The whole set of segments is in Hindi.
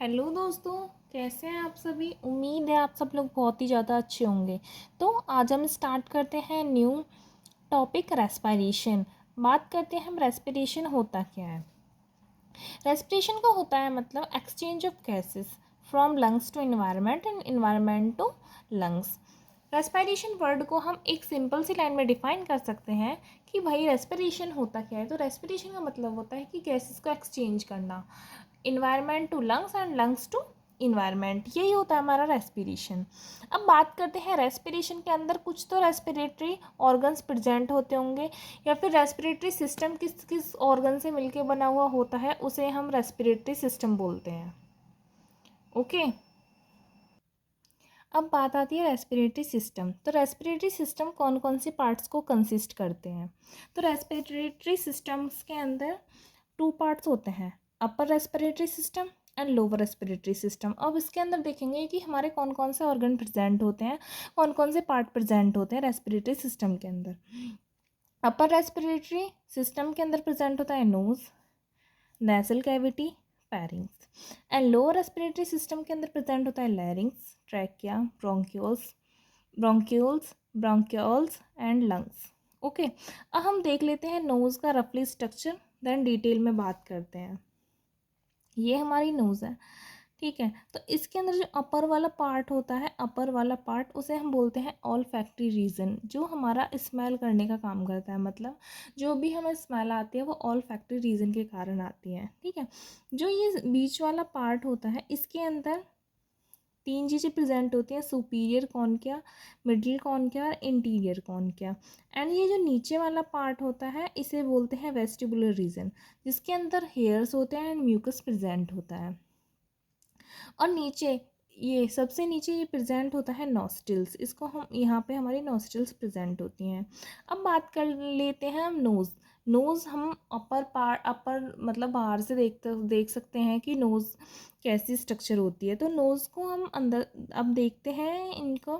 हेलो दोस्तों, कैसे हैं आप सभी। उम्मीद है आप सब लोग बहुत ही ज़्यादा अच्छे होंगे। तो आज हम स्टार्ट करते हैं न्यू टॉपिक रेस्पिरेशन। बात करते हैं हम रेस्पिरेशन होता क्या है। रेस्पिरेशन का होता है मतलब exchange of gases from lungs to environment and environment to lungs. Respiration word को हम एक सिंपल सी लाइन में डिफाइन कर सकते हैं कि भाई रेस्पिरेशन होता क्या है। तो रेस्पिरेशन का मतलब होता है कि गैसेस को एक्सचेंज करना, environment to lungs and lungs to environment, यही होता है हमारा रेस्पिरेशन। अब बात करते हैं रेस्पिरेशन के अंदर कुछ तो रेस्पिरेटरी ऑर्गन्स प्रेजेंट होते होंगे या फिर रेस्पिरेटरी सिस्टम किस किस ऑर्गन से मिलके बना हुआ होता है उसे हम रेस्पिरेटरी सिस्टम बोलते हैं। ओके, अब बात आती है रेस्पिरेटरी सिस्टम। तो रेस्पिरेटरी सिस्टम कौन कौन से पार्ट्स को कंसिस्ट करते हैं। तो रेस्पिरेटरी सिस्टम्स के अंदर टू पार्ट्स होते हैं, upper respiratory system and lower respiratory system. अब इसके अंदर देखेंगे कि हमारे कौन कौन से ऑर्गन प्रेजेंट होते हैं, कौन कौन से पार्ट प्रेजेंट होते हैं रेस्पिरेटरी सिस्टम के अंदर। अपर रेस्पिरेटरी सिस्टम के अंदर प्रेजेंट होता है nose, nasal cavity, pharynx. And lower respiratory system के अंदर प्रेजेंट होता है larynx, trachea, bronchioles and lungs. Okay, अब हम देख लेते हैं नोज़ का रफली स्ट्रक्चर, देन डिटेल में बात करते हैं। ये हमारी नोज़ है, ठीक है। तो इसके अंदर जो अपर वाला पार्ट होता है, अपर वाला पार्ट उसे हम बोलते हैं ऑल फैक्ट्री रीजन, जो हमारा स्मेल करने का काम करता है। मतलब जो भी हमें स्मेल आती है वो ऑल फैक्ट्री रीजन के कारण आती है, ठीक है। जो ये बीच वाला पार्ट होता है इसके अंदर तीन चीज़ें प्रेजेंट होती हैं, सुपीरियर कॉन्किया, मिडिल कॉन्किया और इंटीरियर कॉन्किया। एंड ये जो नीचे वाला पार्ट होता है इसे बोलते हैं वेस्टिबुलर रीजन, जिसके अंदर हेयर्स होते हैं एंड म्यूकस प्रेजेंट होता है। और नीचे ये सबसे नीचे ये प्रेजेंट होता है नॉस्ट्रिल्स, इसको हम यहाँ पे हमारी नॉस्ट्रिल्स प्रेजेंट होती हैं। अब बात कर लेते हैं हम नोज़। नोज़ हम अपर मतलब बाहर से देख सकते हैं कि नोज़ कैसी स्ट्रक्चर होती है। तो नोज़ को हम अंदर अब देखते हैं इनको।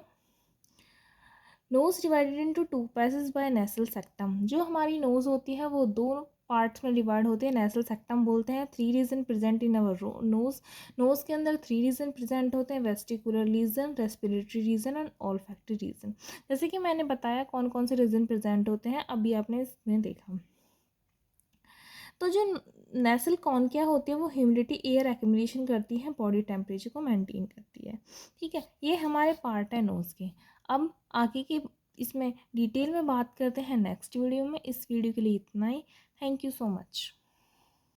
Nose divided into two passage by nasal septum. जो हमारी नोज़ होती है वो दो पार्ट्स में डिवाइड होते हैं, नेसल सेक्टम बोलते हैं। Three region present in our nose. Nose के अंदर थ्री रीजन प्रेजेंट होते हैं, vestibular region, respiratory region and olfactory region. जैसे कि मैंने बताया कौन कौन से रीजन प्रेजेंट होते हैं, अभी आपने इसमें देखा। तो जो नेसल कॉन्किया होती है वो ह्यूमिडिटी एयर एक्यूमुलेशन करती है, बॉडी टेम्परेचर को मेंटेन करती है, ठीक है। ये हमारे पार्ट है नोज़ के। अब आगे के इसमें डिटेल में बात करते हैं नेक्स्ट वीडियो में। इस वीडियो के लिए इतना ही। Thank you so much.